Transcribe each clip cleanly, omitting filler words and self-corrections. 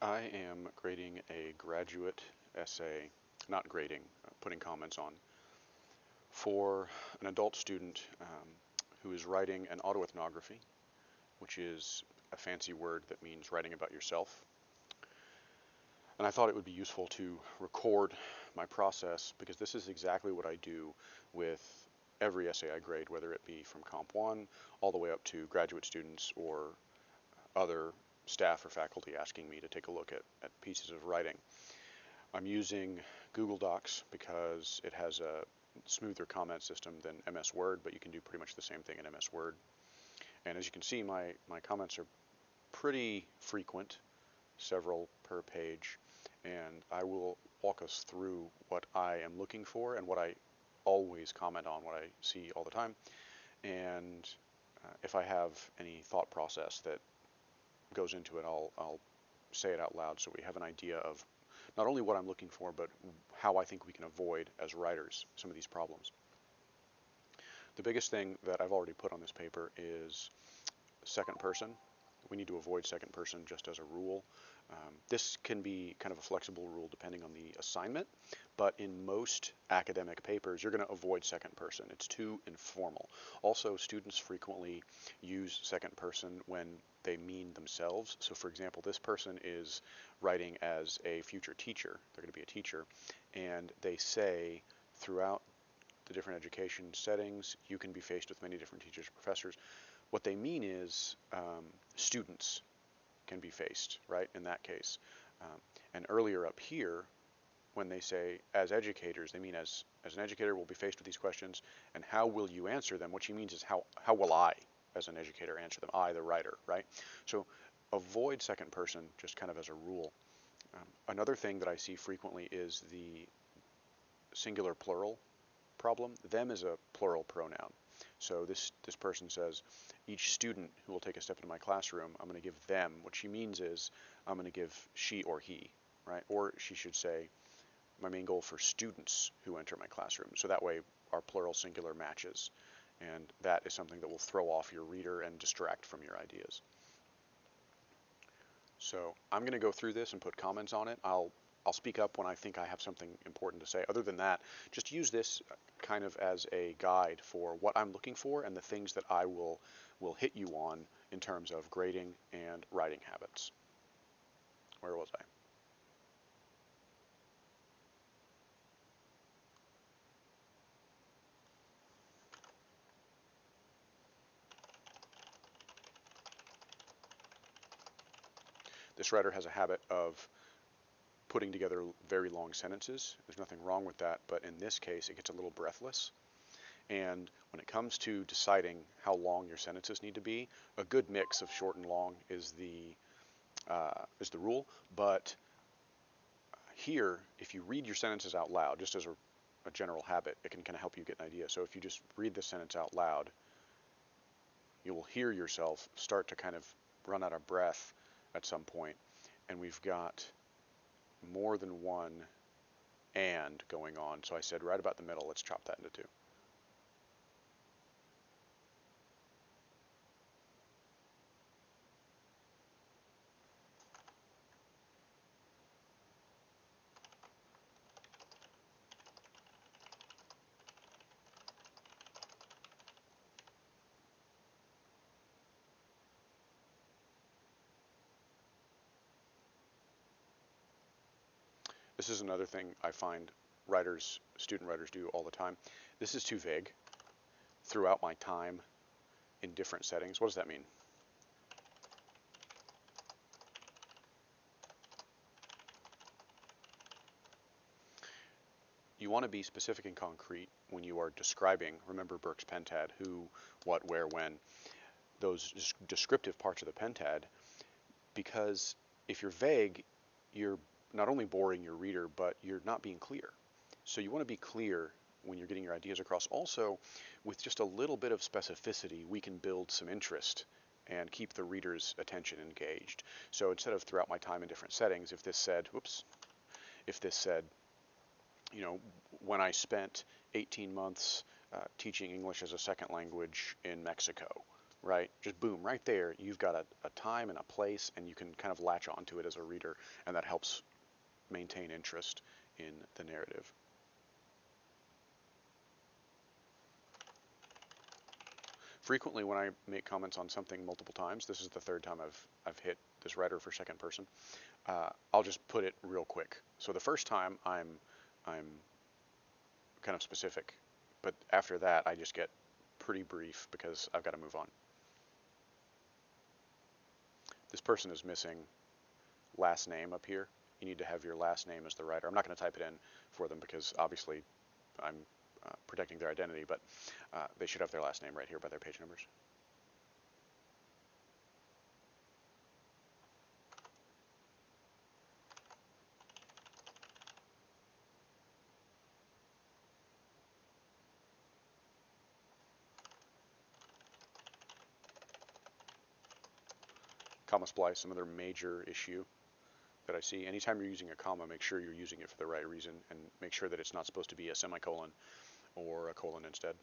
I am grading a graduate essay, not grading, putting comments on, for an adult student who is writing an autoethnography, which is a fancy word that means writing about yourself. And I thought it would be useful to record my process because this is exactly what I do with every essay I grade, whether it be from Comp 1 all the way up to graduate students or other staff or faculty asking me to take a look at pieces of writing. I'm using Google Docs because it has a smoother comment system than MS Word, but you can do pretty much the same thing in MS Word. And as you can see, my comments are pretty frequent, several per page, and I will walk us through what I am looking for and what I always comment on, what I see all the time, and if I have any thought process that goes into it, I'll say it out loud so we have an idea of not only what I'm looking for, but how I think we can avoid, as writers, some of these problems. The biggest thing that I've already put on this paper is second person. We need to avoid second person just as a rule. This can be kind of a flexible rule depending on the assignment, but in most academic papers, you're going to avoid second person. It's too informal. Also, students frequently use second person when they mean themselves. So for example, this person is writing as a future teacher. They're going to be a teacher, and they say throughout the different education settings, you can be faced with many different teachers and professors. What they mean is students can be faced, right, in that case. And earlier up here, when they say as educators, they mean as an educator will be faced with these questions, and how will you answer them? What she means is how will I, as an educator, answer them? I, the writer, right? So avoid second person just kind of as a rule. Another thing that I see frequently is the singular plural problem. Them is a plural pronoun. So this person says, each student who will take a step into my classroom, I'm going to give them. What she means is I'm going to give she or he, right? Or she should say, my main goal for students who enter my classroom. So that way our plural singular matches. And that is something that will throw off your reader and distract from your ideas. So I'm going to go through this and put comments on it. I'll speak up when I think I have something important to say. Other than that, just use this kind of as a guide for what I'm looking for and the things that I will hit you on in terms of grading and writing habits. Where was I? This writer has a habit of putting together very long sentences. There's nothing wrong with that, but in this case, it gets a little breathless. And when it comes to deciding how long your sentences need to be, a good mix of short and long is the rule. But here, if you read your sentences out loud, just as a general habit, it can kind of help you get an idea. So if you just read the sentence out loud, you will hear yourself start to kind of run out of breath at some point. And we've got more than one and going on. So I said right about the middle, let's chop that into two. This is another thing I find student writers do all the time. This is too vague. Throughout my time in different settings. What does that mean? You want to be specific and concrete when you are describing, remember Burke's pentad, who, what, where, when, those descriptive parts of the pentad, because if you're vague, you're not only boring your reader, but you're not being clear. So you want to be clear when you're getting your ideas across. Also, with just a little bit of specificity, we can build some interest and keep the reader's attention engaged. So instead of throughout my time in different settings, if this said, you know, when I spent 18 months teaching English as a second language in Mexico, right? Just boom, right there, you've got a time and a place, and you can kind of latch onto it as a reader, and that helps maintain interest in the narrative. Frequently, when I make comments on something multiple times, this is the third time I've hit this writer for second person. I'll just put it real quick. So the first time I'm kind of specific, but after that I just get pretty brief because I've got to move on. This person is missing last name up here. You need to have your last name as the writer. I'm not going to type it in for them because obviously I'm protecting their identity, but they should have their last name right here by their page numbers. Comma splice, another major issue that I see. Anytime you're using a comma, make sure you're using it for the right reason, and make sure that it's not supposed to be a semicolon or a colon instead.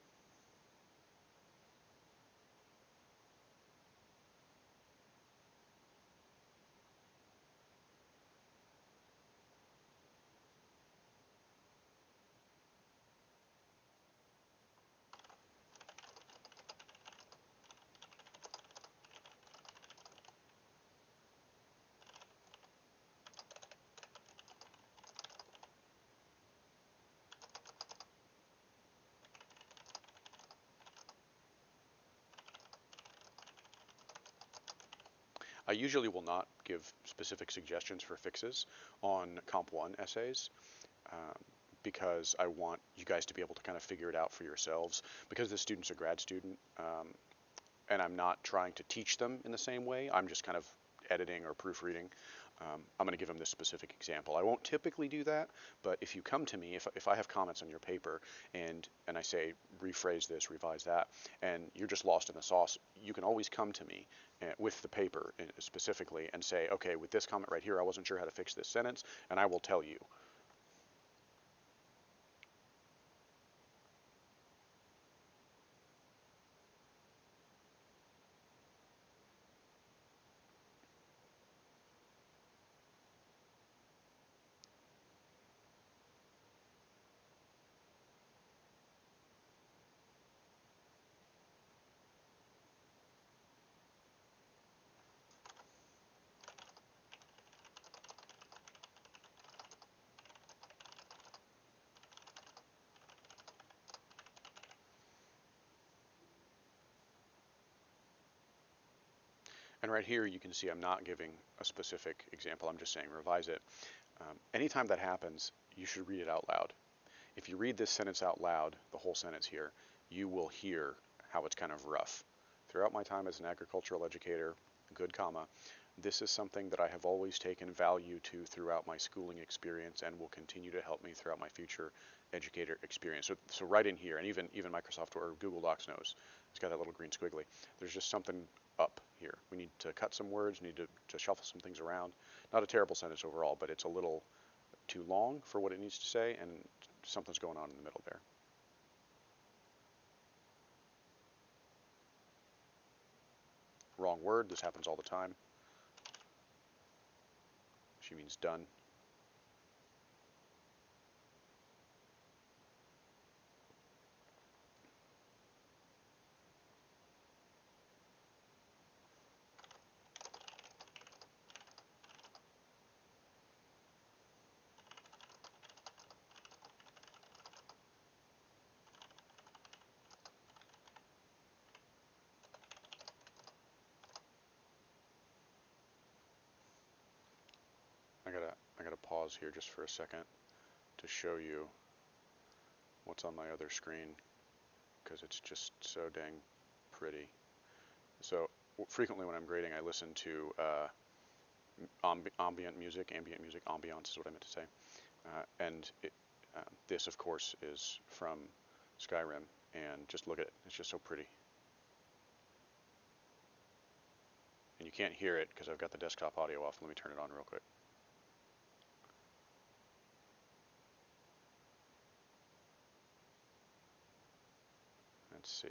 I usually will not give specific suggestions for fixes on Comp 1 essays um, because I want you guys to be able to kind of figure it out for yourselves. Because the student's a grad student, and I'm not trying to teach them in the same way, I'm just kind of editing or proofreading. I'm going to give them this specific example. I won't typically do that, but if you come to me, if I have comments on your paper and I say rephrase this, revise that, and you're just lost in the sauce, you can always come to me with the paper specifically and say, okay, with this comment right here, I wasn't sure how to fix this sentence, and I will tell you. And right here, you can see I'm not giving a specific example. I'm just saying revise it. Anytime that happens, you should read it out loud. If you read this sentence out loud, the whole sentence here, you will hear how it's kind of rough. Throughout my time as an agricultural educator, good comma, this is something that I have always taken value to throughout my schooling experience and will continue to help me throughout my future educator experience. So right in here, and even Microsoft or Google Docs knows, it's got that little green squiggly. There's just something up here. We need to cut some words, need to shuffle some things around. Not a terrible sentence overall, but it's a little too long for what it needs to say, and something's going on in the middle there. Wrong word, this happens all the time. She means done. I gotta pause here just for a second to show you what's on my other screen because it's just so dang pretty. So frequently when I'm grading, I listen to ambient music, ambiance is what I meant to say. And this, of course, is from Skyrim, and just look at it. It's just so pretty. And you can't hear it because I've got the desktop audio off. Let me turn it on real quick. Let's see.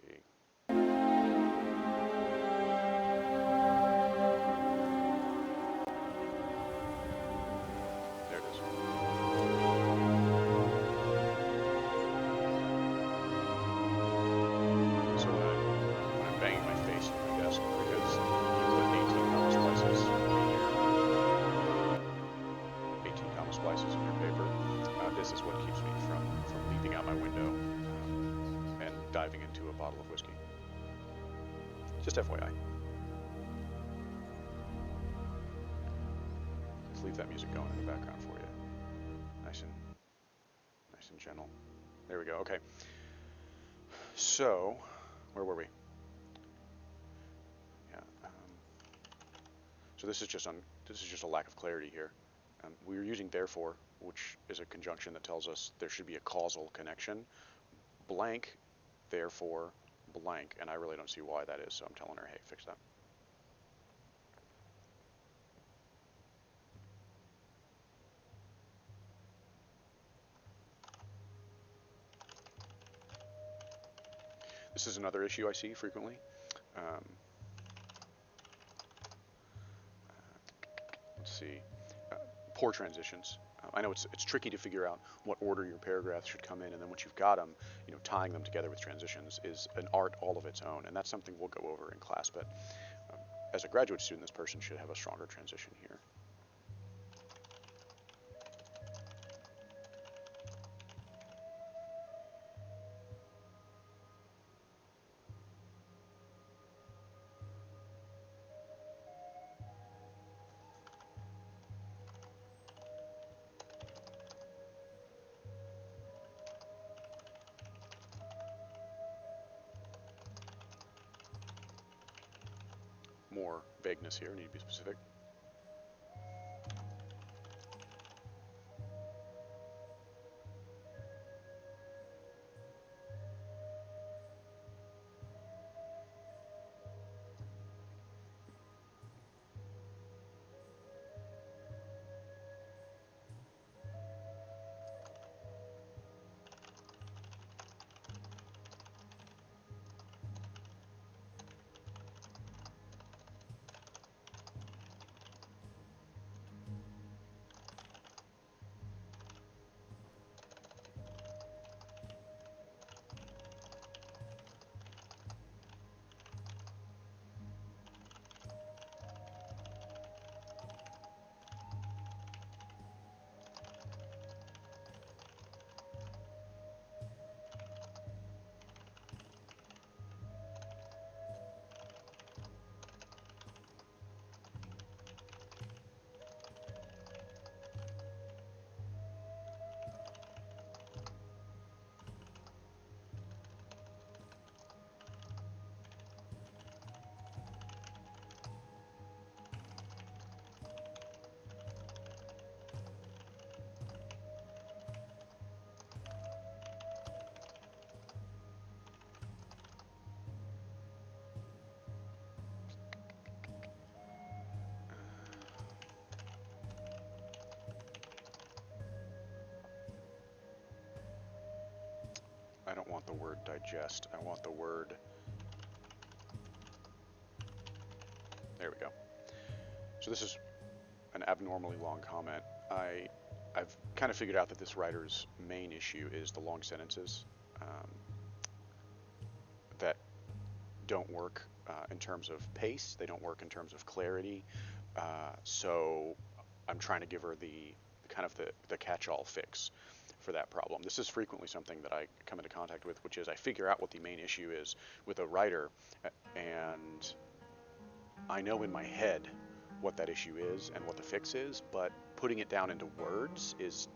my window and diving into a bottle of whiskey. Just FYI. Let's leave that music going in the background for you. Nice and gentle. There we go. Okay. So, where were we? Yeah. So this is just a lack of clarity here. We were using therefore, which is a conjunction that tells us there should be a causal connection. Blank, therefore, blank, and I really don't see why that is, so I'm telling her, hey, fix that. This is another issue I see frequently. Let's see. Poor transitions. I know it's tricky to figure out what order your paragraphs should come in, and then once you've got them, tying them together with transitions is an art all of its own, and that's something we'll go over in class. But as a graduate student, this person should have a stronger transition here. More vagueness here, need to be specific. I don't want the word digest. I want the word... There we go. So this is an abnormally long comment. I've kind of figured out that this writer's main issue is the long sentences that don't work in terms of pace. They don't work in terms of clarity. So I'm trying to give her the catch-all fix for that problem. This is frequently something that I come into contact with, which is I figure out what the main issue is with a writer, and I know in my head what that issue is and what the fix is, but putting it down into words is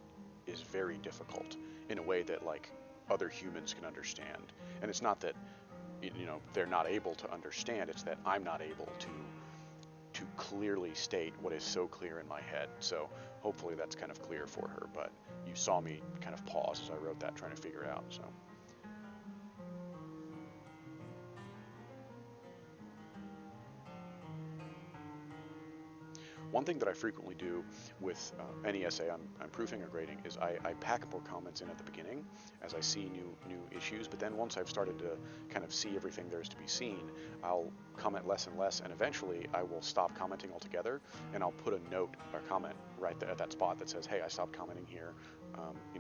very difficult in a way that like other humans can understand. And it's not that they're not able to understand, it's that I'm not able to clearly state what is so clear in my head. So hopefully that's kind of clear for her, but you saw me kind of pause as I wrote that, trying to figure it out. So one thing that I frequently do with any essay I'm proofing or grading is I pack more comments in at the beginning as I see new issues, but then once I've started to kind of see everything there is to be seen, I'll comment less and less, and eventually I will stop commenting altogether, and I'll put a note or comment right there at that spot that says, hey, I stopped commenting here.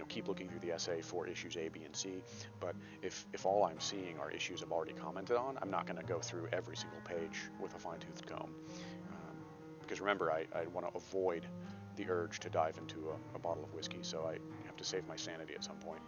Keep looking through the essay for issues A, B, and C, but if all I'm seeing are issues I've already commented on, I'm not going to go through every single page with a fine-toothed comb. Because remember, I want to avoid the urge to dive into a bottle of whiskey, so I have to save my sanity at some point.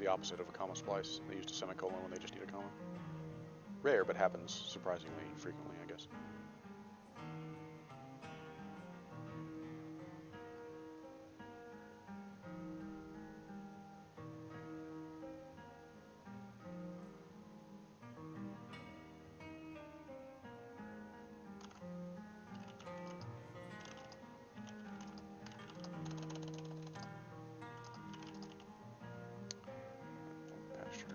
the opposite of a comma splice. They used a semicolon when they just need a comma. Rare, but happens surprisingly frequently, I guess. Pasture.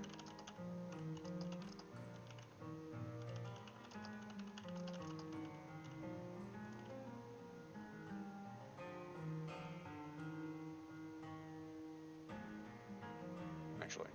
Actually.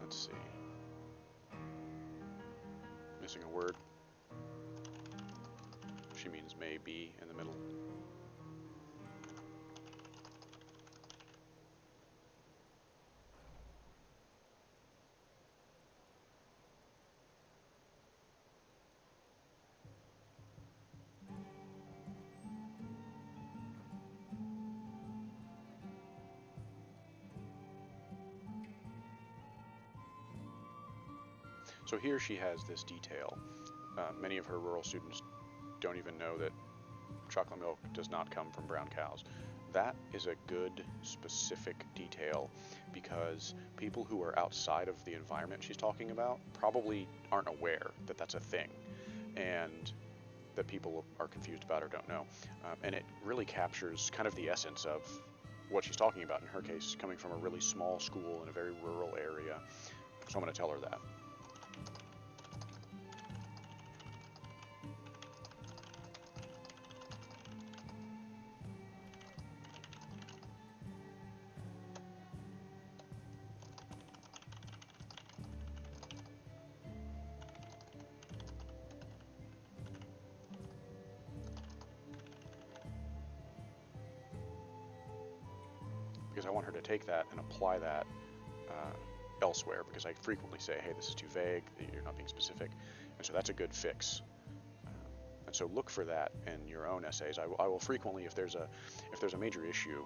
Let's see. Missing a word. She means may be in the middle. So here she has this detail. Many of her rural students don't even know that chocolate milk does not come from brown cows. That is a good specific detail because people who are outside of the environment she's talking about probably aren't aware that that's a thing, and that people are confused about or don't know. And it really captures kind of the essence of what she's talking about. In her case, coming from a really small school in a very rural area. So I'm going to tell her that. Because I want her to take that and apply that elsewhere, because I frequently say, hey, this is too vague, you're not being specific, and so that's a good fix. And so look for that in your own essays. I will frequently, if there's a major issue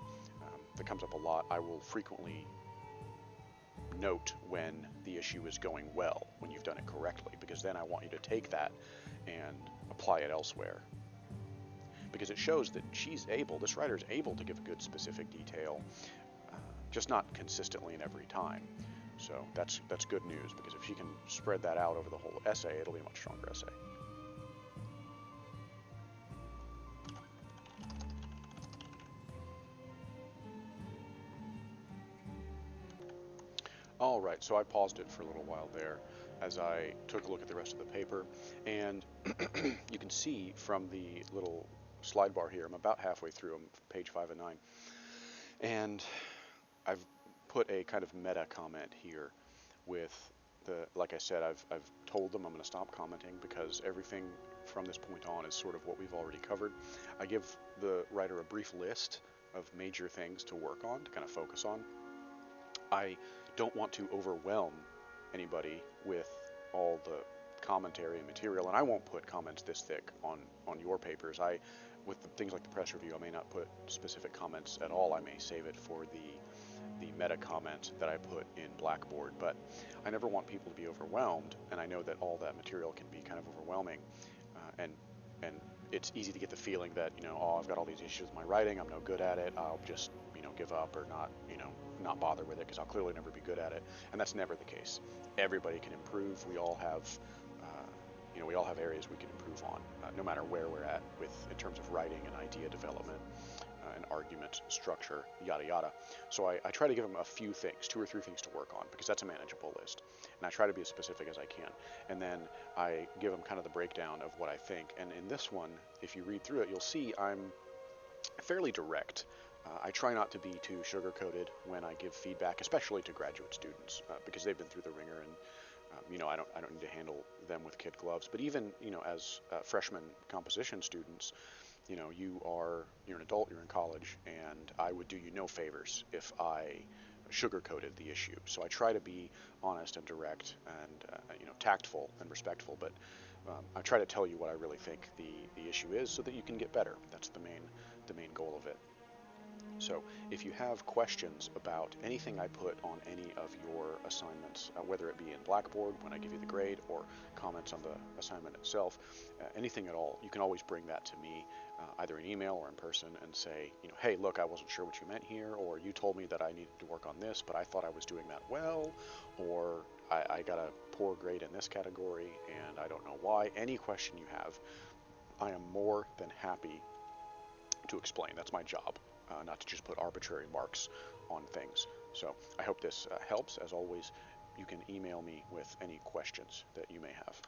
that comes up a lot, I will frequently note when the issue is going well, when you've done it correctly, because then I want you to take that and apply it elsewhere. Because it shows that this writer is able to give a good specific detail, just not consistently and every time. So that's good news, because if she can spread that out over the whole essay, it'll be a much stronger essay. All right, so I paused it for a little while there as I took a look at the rest of the paper, and you can see from the little slide bar here, I'm about halfway through, I'm page 5 and 9, and I've put a kind of meta comment here with like I said, I've told them I'm going to stop commenting because everything from this point on is sort of what we've already covered. I give the writer a brief list of major things to work on, to kind of focus on. I don't want to overwhelm anybody with all the commentary and material, and I won't put comments this thick on your papers. With things like the press review, I may not put specific comments at all. I may save it for the meta comment that I put in Blackboard, but I never want people to be overwhelmed, and I know that all that material can be kind of overwhelming, and it's easy to get the feeling that, oh, I've got all these issues with my writing, I'm no good at it, I'll just, give up or not bother with it because I'll clearly never be good at it, and that's never the case. Everybody can improve. We all have areas we can improve on, no matter where we're at in terms of writing and idea development, and argument structure, yada yada. So I try to give them a few things, 2 or 3 things to work on, because that's a manageable list, and I try to be as specific as I can, and then I give them kind of the breakdown of what I think. And in this one, if you read through it, you'll see I'm fairly direct. I try not to be too sugar-coated when I give feedback, especially to graduate students, because they've been through the ringer, and I don't need to handle them with kid gloves. But even, as freshman composition students, you're an adult, you're in college, and I would do you no favors if I sugarcoated the issue. So I try to be honest and direct and tactful and respectful, but I try to tell you what I really think the issue is so that you can get better. That's the main goal of it. So if you have questions about anything I put on any of your assignments, whether it be in Blackboard when I give you the grade or comments on the assignment itself, anything at all, you can always bring that to me, either in email or in person, and say, hey, look, I wasn't sure what you meant here, or you told me that I needed to work on this, but I thought I was doing that well, or I got a poor grade in this category and I don't know why. Any question you have, I am more than happy to explain. That's my job, not to just put arbitrary marks on things. So I hope this helps. As always, you can email me with any questions that you may have.